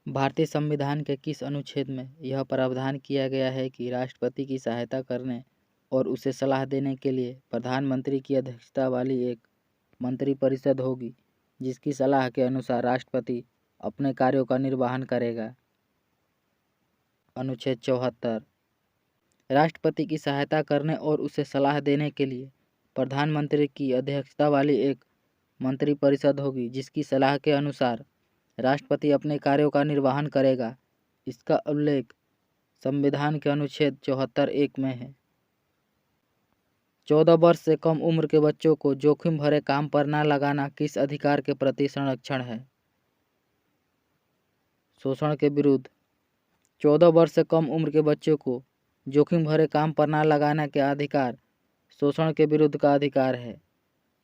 भारतीय संविधान के किस अनुच्छेद में यह प्रावधान किया गया है कि राष्ट्रपति की सहायता करने और उसे सलाह देने के लिए प्रधानमंत्री की अध्यक्षता वाली एक मंत्रिपरिषद होगी, जिसकी सलाह के अनुसार राष्ट्रपति अपने कार्यों का निर्वहन करेगा? अनुच्छेद 74। राष्ट्रपति की सहायता करने और उसे सलाह देने के लिए प्रधानमंत्री की अध्यक्षता वाली एक मंत्रिपरिषद होगी, जिसकी सलाह के अनुसार राष्ट्रपति अपने कार्यों का निर्वहन करेगा। इसका उल्लेख संविधान के अनुच्छेद 74(1) में है। 14 वर्ष से कम उम्र के बच्चों को जोखिम भरे काम पर न लगाना किस अधिकार के प्रति संरक्षण है? शोषण के विरुद्ध। 14 वर्ष से कम उम्र के बच्चों को जोखिम भरे काम पर न लगाना के अधिकार शोषण के विरुद्ध का अधिकार है।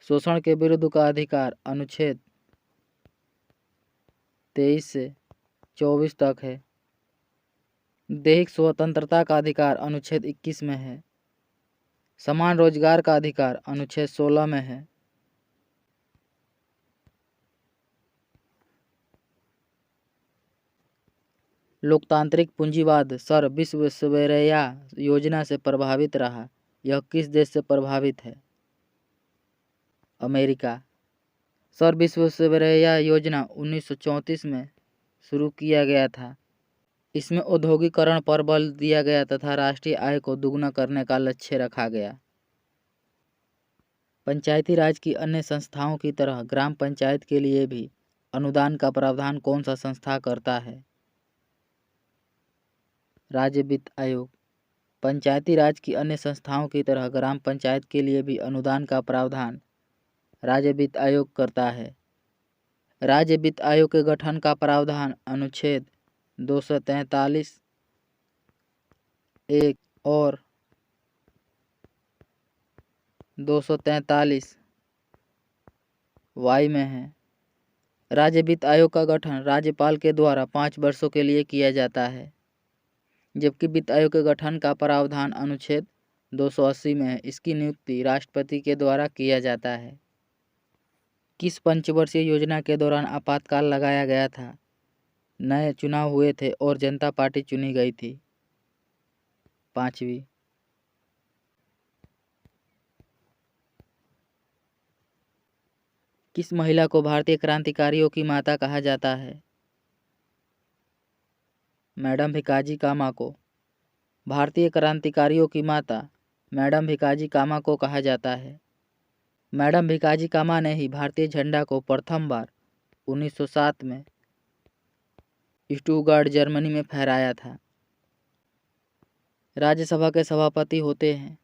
शोषण के विरुद्ध का अधिकार अनुच्छेद 23 से 24 तक है। दैहिक स्वतंत्रता का अधिकार अनुच्छेद 21 में है। समान रोजगार का अधिकार अनुच्छेद 16 में है। लोकतांत्रिक पूंजीवाद सर विश्वेश्वरैया योजना से प्रभावित रहा। यह किस देश से प्रभावित है? अमेरिका। सर विश्वेश्वरैया योजना 1934 में शुरू किया गया था। इसमें औद्योगिकरण पर बल दिया गया तथा राष्ट्रीय आय को दुगना करने का लक्ष्य रखा गया। पंचायती राज की अन्य संस्थाओं की तरह ग्राम पंचायत के लिए भी अनुदान का प्रावधान कौन सा संस्था करता है? राज्य वित्त आयोग। पंचायती राज की अन्य संस्थाओं की तरह ग्राम पंचायत के लिए भी अनुदान का प्रावधान राज्य वित्त आयोग करता है। राज्य वित्त आयोग के गठन का प्रावधान अनुच्छेद 243(1) और 243(y) में है। राज्य वित्त आयोग का गठन राज्यपाल के द्वारा 5 वर्षों के लिए किया जाता है, जबकि वित्त आयोग के गठन का प्रावधान अनुच्छेद 280 में है। इसकी नियुक्ति राष्ट्रपति के द्वारा किया जाता है। किस पंचवर्षीय योजना के दौरान आपातकाल लगाया गया था? नए चुनाव हुए थे और जनता पार्टी चुनी गई थी। 5वीं। किस महिला को भारतीय क्रांतिकारियों की माता कहा जाता है? मैडम भिकाजी कामा को। भारतीय क्रांतिकारियों की माता मैडम भिकाजी कामा को कहा जाता है। मैडम भिकाजी कामा ने ही भारतीय झंडा को प्रथम बार 1907 में स्टुटगार्ट जर्मनी में फहराया था। राज्यसभा के सभापति होते हैं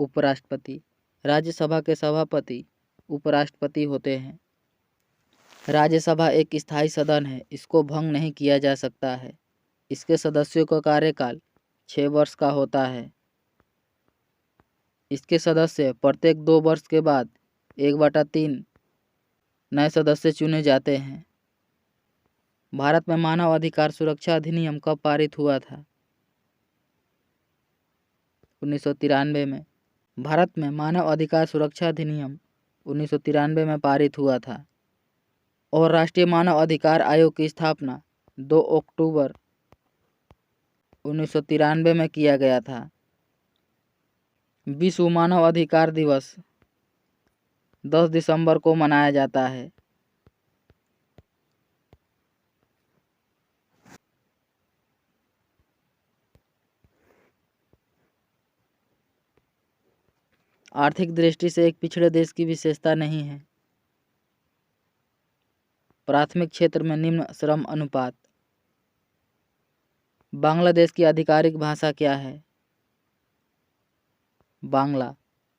उपराष्ट्रपति। राज्यसभा के सभापति उपराष्ट्रपति होते हैं। राज्यसभा एक स्थायी सदन है। इसको भंग नहीं किया जा सकता है। इसके सदस्यों का कार्यकाल 6 वर्ष का होता है। इसके सदस्य प्रत्येक 2 वर्ष के बाद 1/3 नए सदस्य चुने जाते हैं। भारत में मानव अधिकार सुरक्षा अधिनियम कब पारित हुआ था? 1993 में। भारत में मानव अधिकार सुरक्षा अधिनियम 1993 में पारित हुआ था और राष्ट्रीय मानव अधिकार आयोग की स्थापना 2 अक्टूबर 1993 में किया गया था। विश्व मानव अधिकार दिवस 10 दिसंबर को मनाया जाता है। आर्थिक दृष्टि से एक पिछड़े देश की विशेषता नहीं है। प्राथमिक क्षेत्र में निम्न श्रम अनुपात। बांग्लादेश की आधिकारिक भाषा क्या है? बांग्ला।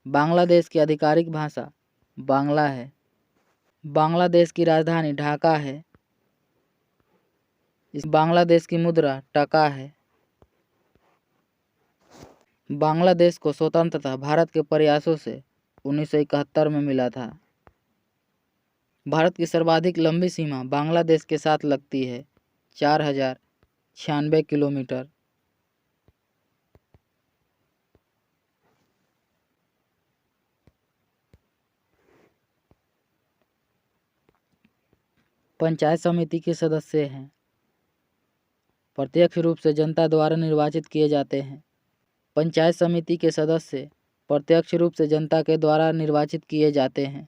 बांग्लादेश की आधिकारिक भाषा बांग्ला है। बांग्लादेश की राजधानी ढाका है। इस बांग्लादेश की मुद्रा टका है। बांग्लादेश को स्वतंत्रता भारत के प्रयासों से 1971 में मिला था। भारत की सर्वाधिक लंबी सीमा बांग्लादेश के साथ लगती है 4096 किलोमीटर। पंचायत समिति के सदस्य हैं, प्रत्यक्ष रूप से जनता द्वारा निर्वाचित किए जाते हैं। पंचायत समिति के सदस्य प्रत्यक्ष रूप से जनता के द्वारा निर्वाचित किए जाते हैं।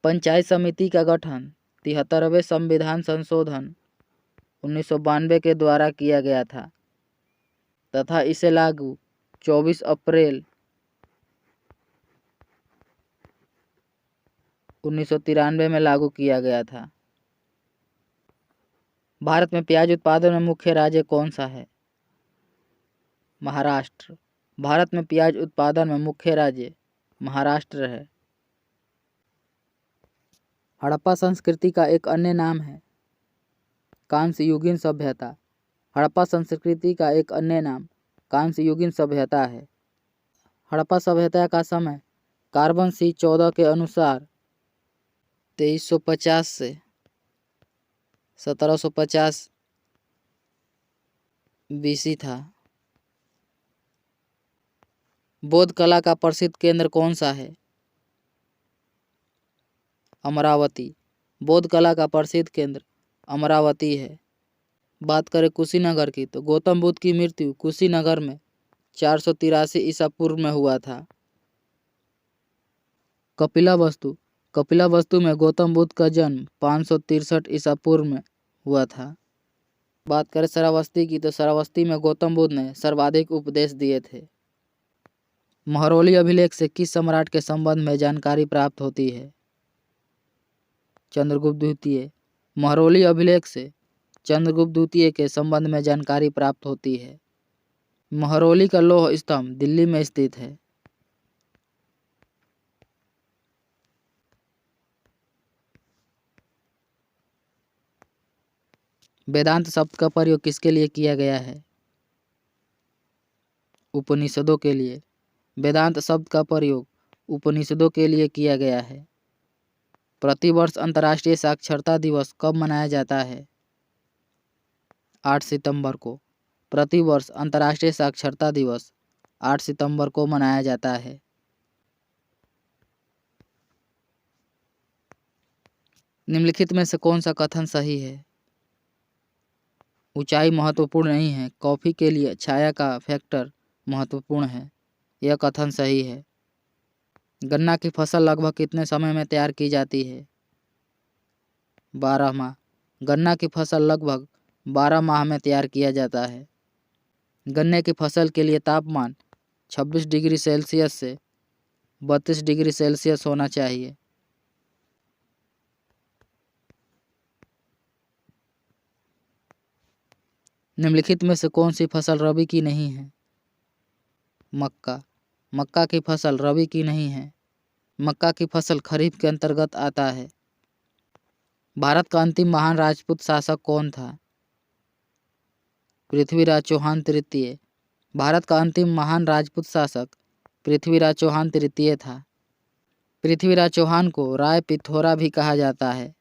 पंचायत समिति का गठन 73वें संविधान संशोधन 1992 के द्वारा किया गया था तथा इसे लागू 24 अप्रैल 1993 में लागू किया गया था। भारत में प्याज उत्पादन में मुख्य राज्य कौन सा है? महाराष्ट्र। भारत में प्याज उत्पादन में मुख्य राज्य महाराष्ट्र है। हड़प्पा संस्कृति का एक अन्य नाम है कांस्य युगीन सभ्यता। हड़प्पा संस्कृति का एक अन्य नाम कांस्य युगीन सभ्यता है। हड़प्पा सभ्यता का समय कार्बन C14 के अनुसार 2350 से 1750 BC था। बौद्ध कला का प्रसिद्ध केंद्र कौन सा है? अमरावती। बौद्ध कला का प्रसिद्ध केंद्र अमरावती है। बात करें कुशीनगर की तो गौतम बुद्ध की मृत्यु कुशीनगर में 483 ईसा पूर्व में हुआ था। कपिलावस्तु। कपिलावस्तु में गौतम बुद्ध का जन्म 563 ईसा पूर्व में हुआ था। बात करें श्रावस्ती की तो श्रावस्ती में गौतम बुद्ध ने सर्वाधिक उपदेश दिए थे। महरौली अभिलेख से किस सम्राट के संबंध में जानकारी प्राप्त होती है? चंद्रगुप्त द्वितीय। महरौली अभिलेख से चंद्रगुप्त द्वितीय के संबंध में जानकारी प्राप्त होती है। महरौली का लौह स्तंभ दिल्ली में स्थित है। वेदांत शब्द का प्रयोग किसके लिए किया गया है? उपनिषदों के लिए। वेदांत शब्द का प्रयोग उपनिषदों के लिए किया गया है। प्रतिवर्ष अंतर्राष्ट्रीय साक्षरता दिवस कब मनाया जाता है? 8 सितंबर को। प्रतिवर्ष अंतर्राष्ट्रीय साक्षरता दिवस 8 सितंबर को मनाया जाता है। निम्नलिखित में से कौन सा कथन सही है? ऊंचाई महत्वपूर्ण नहीं है, कॉफी के लिए छाया का फैक्टर महत्वपूर्ण है। यह कथन सही है। गन्ना की फसल लगभग कितने समय में तैयार की जाती है? 12 माह। गन्ना की फसल लगभग 12 माह में तैयार किया जाता है। गन्ने की फसल के लिए तापमान 26 डिग्री सेल्सियस से 32 डिग्री सेल्सियस होना चाहिए। निम्नलिखित में से कौन सी फसल रबी की नहीं है? मक्का। मक्का की फसल रबी की नहीं है। मक्का की फसल खरीफ के अंतर्गत आता है। भारत का अंतिम महान राजपूत शासक कौन था? पृथ्वीराज चौहान तृतीय। भारत का अंतिम महान राजपूत शासक पृथ्वीराज चौहान तृतीय था। पृथ्वीराज चौहान को राय पिथौरा भी कहा जाता है।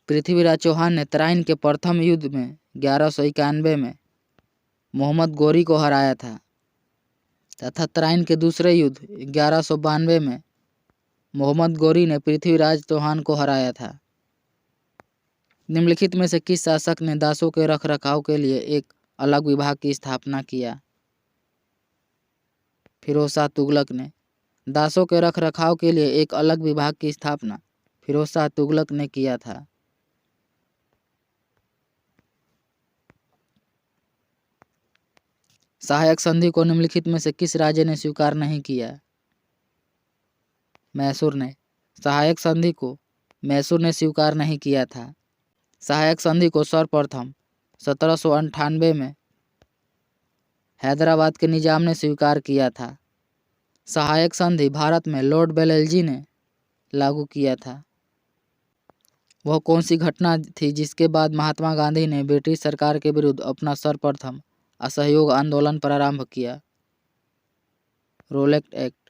पृथ्वीराज चौहान ने तराइन के प्रथम युद्ध में 1191 में मोहम्मद गोरी को हराया था तथा तराइन के दूसरे युद्ध 1192 में मोहम्मद गोरी ने पृथ्वीराज चौहान को हराया था। निम्नलिखित में से किस शासक ने दासों के रखरखाव के लिए एक अलग विभाग की स्थापना किया? फिरोज शाह तुगलक ने। दासों के रखरखाव के लिए एक अलग विभाग की स्थापना फिरोज शाह तुगलक ने किया था। सहायक संधि को निम्नलिखित में से किस राज्य ने स्वीकार नहीं किया? मैसूर ने। सहायक संधि को मैसूर ने स्वीकार नहीं किया था। सहायक संधि को सर्वप्रथम 1798 में हैदराबाद के निजाम ने स्वीकार किया था। सहायक संधि भारत में लॉर्ड बेलेल्जी ने लागू किया था। वह कौन सी घटना थी जिसके बाद महात्मा गांधी ने ब्रिटिश सरकार के विरुद्ध अपना सर्वप्रथम असहयोग आंदोलन प्रारंभ किया? Roulette act.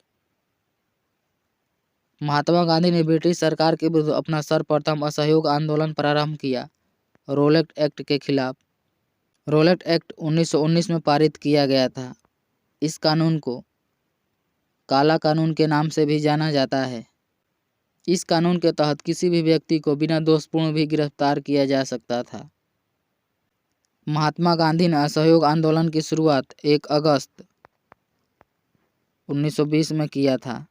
महात्मा गांधी ने ब्रिटिश सरकार के विरुद्ध अपना सर्वप्रथम असहयोग आंदोलन प्रारंभ किया रोलेट एक्ट के खिलाफ। रोलेट एक्ट 1919 में पारित किया गया था। इस कानून को काला कानून के नाम से भी जाना जाता है। इस कानून के तहत किसी भी व्यक्ति को बिना दोषपूर्ण भी गिरफ्तार किया जा सकता था। महात्मा गांधी ने असहयोग आंदोलन की शुरुआत 1 अगस्त 1920 में किया था।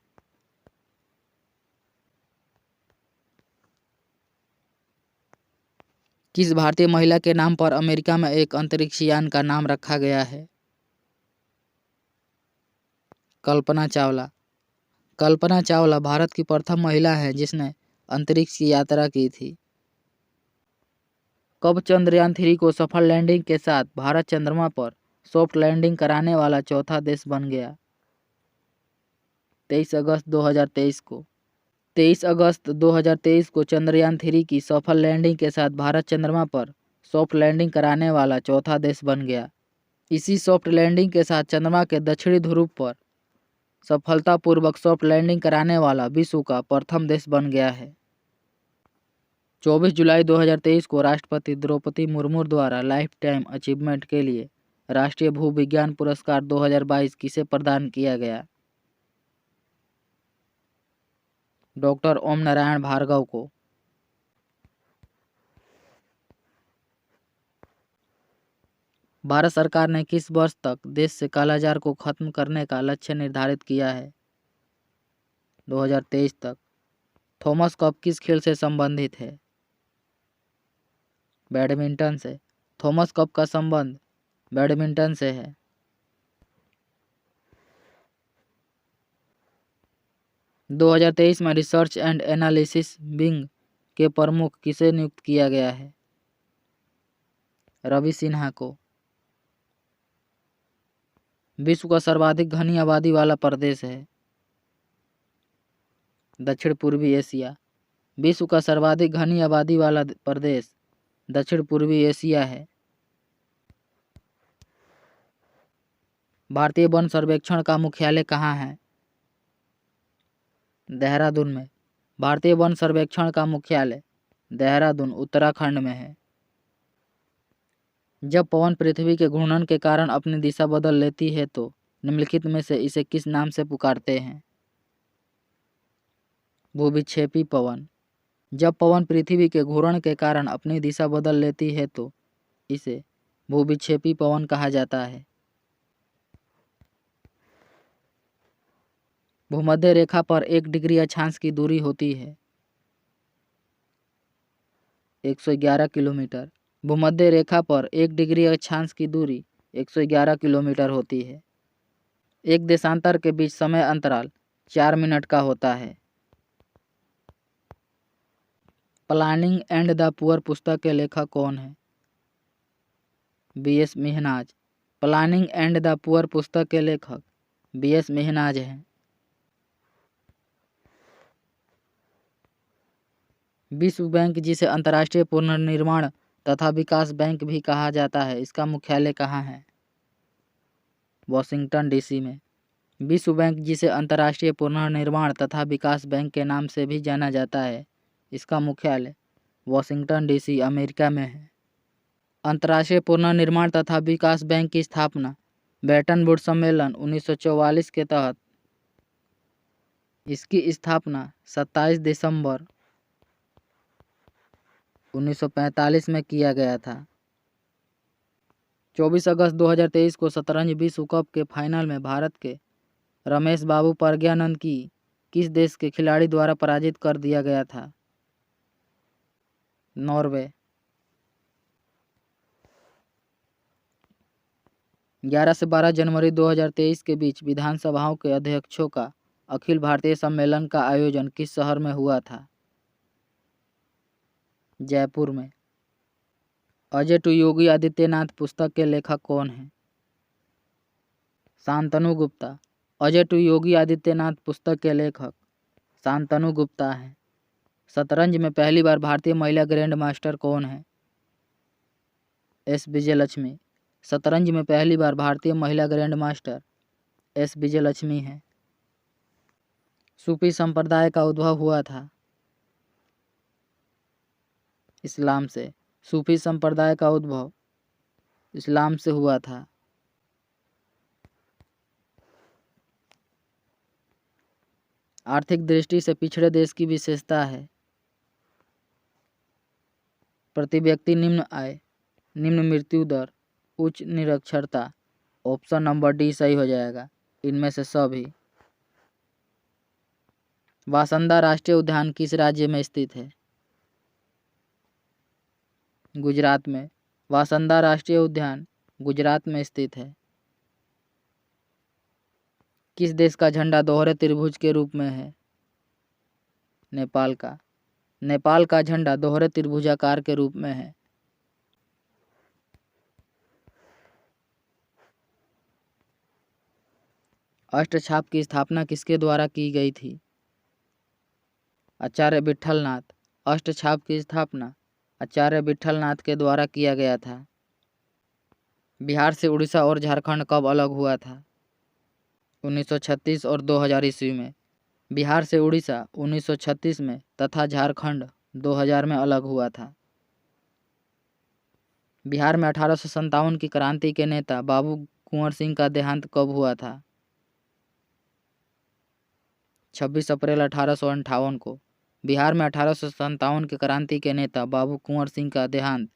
किस भारतीय महिला के नाम पर अमेरिका में एक अंतरिक्ष यान का नाम रखा गया है? कल्पना चावला। कल्पना चावला भारत की प्रथम महिला है जिसने अंतरिक्ष की यात्रा की थी। कब चंद्रयान 3 को सफल लैंडिंग के साथ भारत चंद्रमा पर सॉफ्ट लैंडिंग कराने वाला चौथा देश बन गया? 23 अगस्त 2023 को। 23 अगस्त 2023 को चंद्रयान 3 की सफल लैंडिंग के साथ भारत चंद्रमा पर सॉफ्ट लैंडिंग कराने वाला चौथा देश बन गया। इसी सॉफ्ट लैंडिंग के साथ चंद्रमा के दक्षिणी ध्रुव पर सफलतापूर्वक सॉफ्ट लैंडिंग कराने वाला विश्व का प्रथम देश बन गया है। 24 जुलाई 2023 को राष्ट्रपति द्रौपदी मुर्मू द्वारा लाइफ टाइम अचीवमेंट के लिए राष्ट्रीय भूविज्ञान पुरस्कार 2022 किसे प्रदान किया गया? डॉक्टर ओम नारायण भार्गव को। भारत सरकार ने किस वर्ष तक देश से कालाजार को खत्म करने का लक्ष्य निर्धारित किया है? 2023 तक। थॉमस कप किस खेल से संबंधित है? बैडमिंटन से। थॉमस कप का संबंध बैडमिंटन से है। - 2023 में रिसर्च एंड एनालिसिस विंग के प्रमुख किसे नियुक्त किया गया है? रवि सिन्हा को। विश्व का सर्वाधिक घनी आबादी वाला प्रदेश है? दक्षिण पूर्वी एशिया। विश्व का सर्वाधिक घनी आबादी वाला प्रदेश दक्षिण पूर्वी एशिया है। भारतीय वन सर्वेक्षण का मुख्यालय कहाँ है? देहरादून में। भारतीय वन सर्वेक्षण का मुख्यालय देहरादून उत्तराखंड में है। जब पवन पृथ्वी के घूर्णन के कारण अपनी दिशा बदल लेती है तो निम्नलिखित में से इसे किस नाम से पुकारते हैं? भूविक्षेपी पवन। जब पवन पृथ्वी के घूर्णन के कारण अपनी दिशा बदल लेती है तो इसे भूविक्षेपी पवन कहा जाता है। भूमध्य रेखा पर 1 डिग्री अक्षांश की दूरी होती है? 111 किलोमीटर। भूमध्य रेखा पर 1 डिग्री अक्षांश की दूरी 111 किलोमीटर होती है। एक देशांतर के बीच समय अंतराल 4 मिनट का होता है। प्लानिंग एंड द पुअर पुस्तक के लेखक कौन है? B.S. Mehnaz. Planning and the poor पुस्तक के लेखक B.S. मेहनाज हैं। विश्व बैंक जिसे अंतर्राष्ट्रीय पुनर्निर्माण तथा विकास बैंक भी कहा जाता है, इसका मुख्यालय कहाँ है? वॉशिंगटन डीसी में। विश्व बैंक जिसे अंतर्राष्ट्रीय पुनर्निर्माण तथा विकास बैंक के नाम से भी जाना जाता है, इसका मुख्यालय वॉशिंगटन डीसी अमेरिका में है। अंतर्राष्ट्रीय पुनर्निर्माण तथा विकास बैंक की स्थापना ब्रेटन वुड्स सम्मेलन 1944 के तहत इसकी स्थापना 27 दिसंबर 1945 में किया गया था। 24 अगस्त 2023 को शतरंज विश्व कप के फाइनल में भारत के रमेश बाबू प्रज्ञानंद की किस देश के खिलाड़ी द्वारा पराजित कर दिया गया था? नॉर्वे। 11 से 12 जनवरी 2023 के बीच विधानसभाओं के अध्यक्षों का अखिल भारतीय सम्मेलन का आयोजन किस शहर में हुआ था? जयपुर में। अजय टू योगी आदित्यनाथ पुस्तक के लेखक कौन हैं? शांतनु गुप्ता। अजय टू योगी आदित्यनाथ पुस्तक के लेखक शांतनु गुप्ता हैं। शतरंज में पहली बार भारतीय महिला ग्रैंड मास्टर कौन है? S. विजयलक्ष्मी। शतरंज में पहली बार भारतीय महिला ग्रैंड मास्टर S. विजयलक्ष्मी हैं। सूफी संप्रदाय का उद्भव हुआ था? इस्लाम से। सूफी संप्रदाय का उद्भव इस्लाम से हुआ था। आर्थिक दृष्टि से पिछड़े देश की विशेषता है। प्रति व्यक्ति निम्न आय, निम्न मृत्यु दर, उच्च निरक्षरता। ऑप्शन नंबर डी सही हो जाएगा, इनमें से सभी। वासंदा राष्ट्रीय उद्यान किस राज्य में स्थित है? गुजरात में। वासंदा राष्ट्रीय उद्यान गुजरात में स्थित है। किस देश का झंडा दोहरे त्रिभुज के रूप में है? नेपाल का। नेपाल का झंडा दोहरे त्रिभुजाकार के रूप में है। अष्टछाप की स्थापना किसके द्वारा की गई थी? आचार्य विट्ठलनाथ। अष्टछाप की स्थापना आचार्य विट्ठलनाथ के द्वारा किया गया था। बिहार से उड़ीसा और झारखंड कब अलग हुआ था? 1936 और 2000 ईस्वी में। बिहार से उड़ीसा 1936 में तथा झारखंड 2000 में अलग हुआ था। बिहार में 1857 की क्रांति के नेता बाबू कुंवर सिंह का देहांत कब हुआ था? 26 अप्रैल 1858 को। बिहार में 1857 की क्रांति के नेता बाबू कुंवर सिंह का देहांत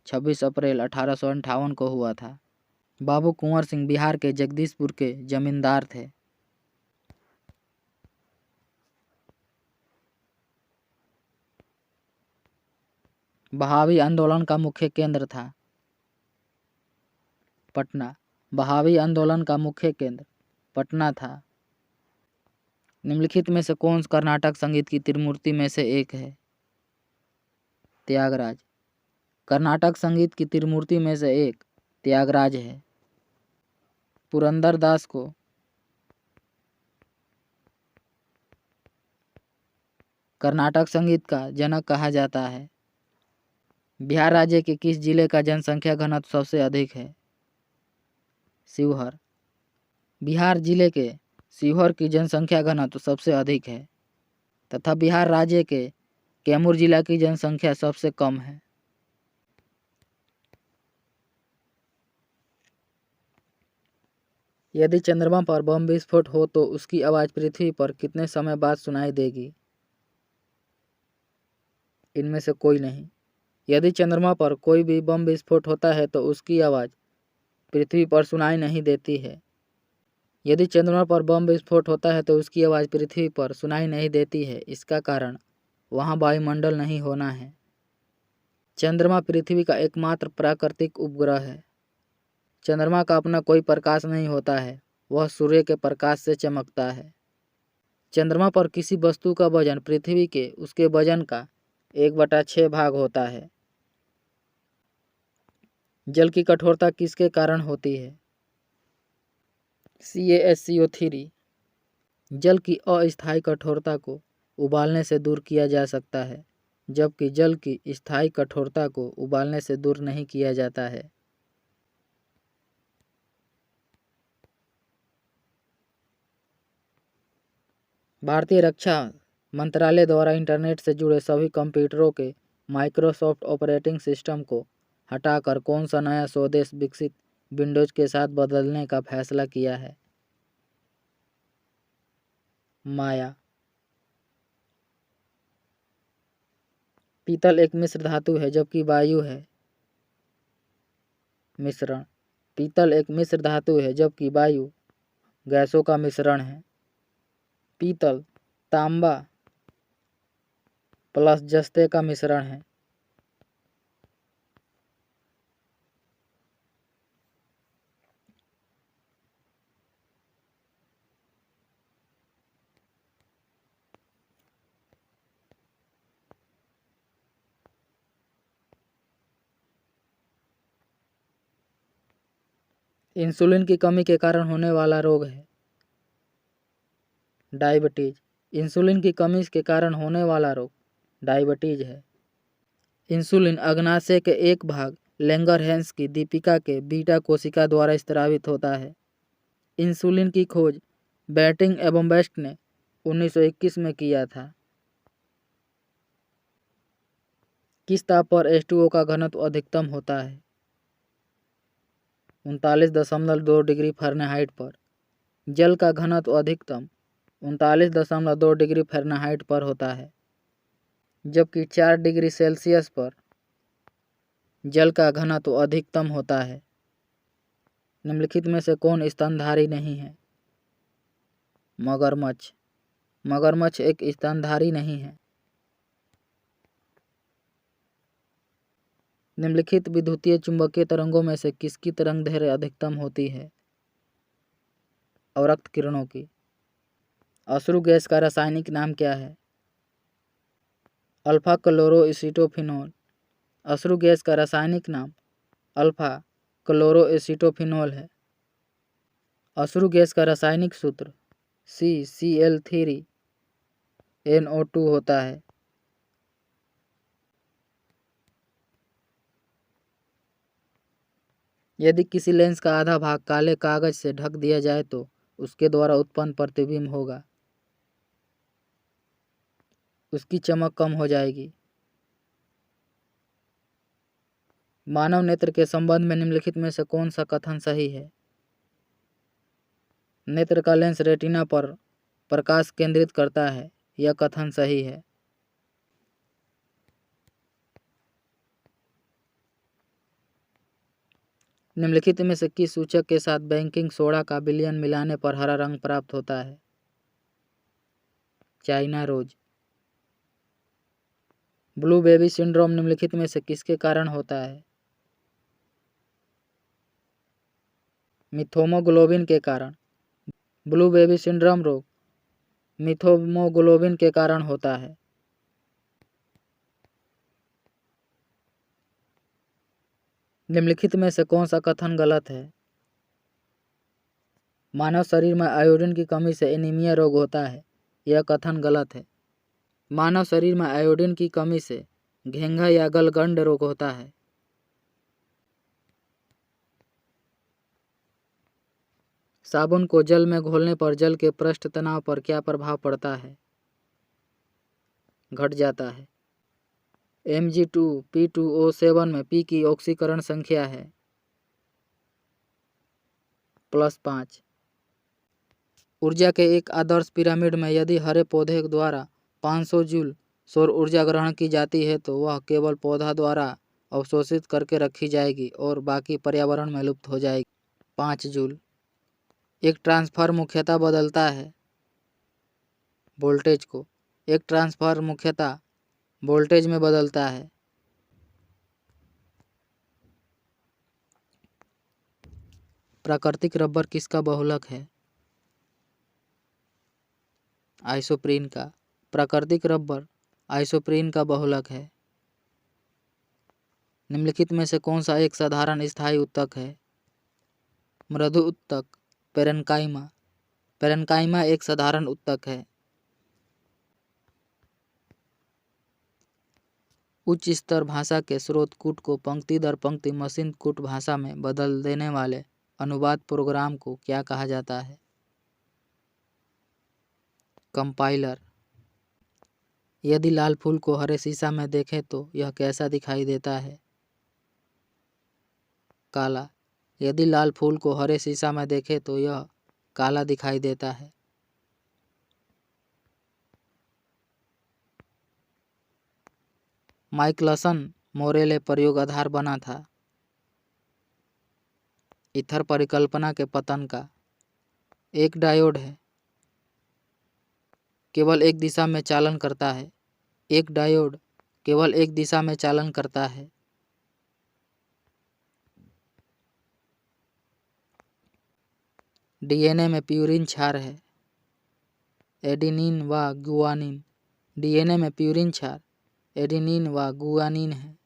26 अप्रैल 1858 को हुआ था। बाबू कुंवर सिंह बिहार के जगदीशपुर के जमींदार थे। बहावी आंदोलन का मुख्य केंद्र था? पटना। बहावी आंदोलन का मुख्य केंद्र पटना था। निम्नलिखित में से कौन कर्नाटक संगीत की त्रिमूर्ति में से एक है? त्यागराज। कर्नाटक संगीत की त्रिमूर्ति में से एक त्यागराज है। पुरंदरदास को कर्नाटक संगीत का जनक कहा जाता है। बिहार राज्य के किस जिले का जनसंख्या घनत्व सबसे अधिक है? शिवहर। बिहार जिले के शिवहर की जनसंख्या घनत्व सबसे अधिक है तथा बिहार राज्य के कैमूर जिला की जनसंख्या सबसे कम है। यदि चंद्रमा पर बम विस्फोट हो तो उसकी आवाज़ पृथ्वी पर कितने समय बाद सुनाई देगी? इनमें से कोई नहीं। यदि चंद्रमा पर कोई भी बम विस्फोट होता है तो उसकी आवाज़ पृथ्वी पर सुनाई नहीं देती है। यदि चंद्रमा पर बम विस्फोट होता है तो उसकी आवाज़ पृथ्वी पर सुनाई नहीं देती है। इसका कारण वहाँ वायुमंडल नहीं होना है। चंद्रमा पृथ्वी का एकमात्र प्राकृतिक उपग्रह है। चंद्रमा का अपना कोई प्रकाश नहीं होता है, वह सूर्य के प्रकाश से चमकता है। चंद्रमा पर किसी वस्तु का वजन पृथ्वी के उसके वजन का 1/6 भाग होता है। जल की कठोरता किसके कारण होती है? CaSCO3। जल की अस्थायी कठोरता को उबालने से दूर किया जा सकता है, जबकि जल की स्थायी कठोरता को उबालने से दूर नहीं किया जाता है। भारतीय रक्षा मंत्रालय द्वारा इंटरनेट से जुड़े सभी कंप्यूटरों के माइक्रोसॉफ्ट ऑपरेटिंग सिस्टम को हटाकर कौन सा नया स्वदेश विकसित विंडोज के साथ बदलने का फैसला किया है? माया। पीतल एक मिश्र धातु है जबकि वायु है मिश्रण। पीतल एक मिश्र धातु है जबकि वायु गैसों का मिश्रण है। पीतल तांबा प्लस जस्ते का मिश्रण है। इंसुलिन की कमी के कारण होने वाला रोग है डायबिटीज। इंसुलिन की कमी के कारण होने वाला रोग डायबिटीज है। इंसुलिन अग्नाशय के एक भाग लैंगरहैंस की दीपिका के बीटा कोशिका द्वारा स्रावित होता है। इंसुलिन की खोज बैटिंग एवं बेस्ट ने 1921 में किया था। किस ताप पर H2O का घनत्व अधिकतम होता है? 39.2 डिग्री फ़ारेनहाइट पर। जल का घनत्व अधिकतम 39.2 डिग्री फ़ारेनहाइट पर होता है, जबकि 4 डिग्री सेल्सियस पर जल का घनत्व अधिकतम होता है। निम्नलिखित में से कौन स्तनधारी नहीं है? मगरमच्छ। मगरमच्छ एक स्तनधारी नहीं है। निम्नलिखित विद्युतीय चुंबकीय तरंगों में से किसकी तरंगदैर्घ्य अधिकतम होती है? अवरक्त किरणों की। अश्रु गैस का रासायनिक नाम क्या है? अल्फा क्लोरोएसिटोफिनोल। अश्रु गैस का रासायनिक नाम अल्फा क्लोरोएसिटोफिनोल है। अश्रु गैस का रासायनिक सूत्र CCl3NO2 होता है। यदि किसी लेंस का आधा भाग काले कागज से ढक दिया जाए तो उसके द्वारा उत्पन्न प्रतिबिंब होगा, उसकी चमक कम हो जाएगी। मानव नेत्र के संबंध में निम्नलिखित में से कौन सा कथन सही है? नेत्र का लेंस रेटिना पर प्रकाश केंद्रित करता है, यह कथन सही है। निम्नलिखित में से किस सूचक के साथ बेकिंग सोडा का विलयन मिलाने पर हरा रंग प्राप्त होता है? China rose. Blue baby syndrome निम्नलिखित में से किसके कारण होता है? मिथोमोग्लोबिन के कारण। ब्लू बेबी सिंड्रोम रोग मिथोमोग्लोबिन के कारण होता है। निम्नलिखित में से कौन सा कथन गलत है? मानव शरीर में आयोडीन की कमी से एनीमिया रोग होता है, यह कथन गलत है। मानव शरीर में आयोडीन की कमी से घेंघा या गलगंड रोग होता है। साबुन को जल में घोलने पर जल के पृष्ठ तनाव पर क्या प्रभाव पड़ता है? घट जाता है। Mg2P2O7 में P की ऑक्सीकरण संख्या है +5। ऊर्जा के एक आदर्श पिरामिड में यदि हरे पौधे द्वारा 500 जूल सौर ऊर्जा ग्रहण की जाती है तो वह केवल पौधा द्वारा अवशोषित करके रखी जाएगी और बाकी पर्यावरण में लुप्त हो जाएगी। 5 जूल। एक ट्रांसफार्मर मुख्यतः बदलता है वोल्टेज को। एक ट्रांसफार्मर मुख्यतः वोल्टेज में बदलता है। प्राकृतिक रबर किसका बहुलक है? आइसोप्रीन का। प्राकृतिक रबर आइसोप्रीन का बहुलक है। निम्नलिखित में से कौन सा एक साधारण स्थायी उत्तक है? मृदु उत्तक पेरेन्काइमा। पेरेन्काइमा एक साधारण उत्तक है। उच्च स्तर भाषा के स्रोत कूट को पंक्ति दर पंक्ति मशीन कूट भाषा में बदल देने वाले अनुवाद प्रोग्राम को क्या कहा जाता है? कंपाइलर। यदि लाल फूल को हरे शीशा में देखें तो यह कैसा दिखाई देता है? काला। यदि लाल फूल को हरे शीशा में देखें तो यह काला दिखाई देता है। माइकलसन मोरेले प्रयोग आधार बना था ईथर परिकल्पना के पतन का। एक डायोड है, केवल एक दिशा में चालन करता है। एक डायोड केवल एक दिशा में चालन करता है। डीएनए में प्यूरिन क्षार है एडेनिन व गुआनिन। डीएनए में प्यूरिन क्षार एडेनिन व गुआनिन है।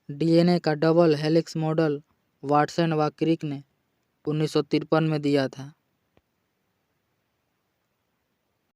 डीएनए का डबल हेलिक्स मॉडल वाटसन व क्रिक ने 1953 में दिया था।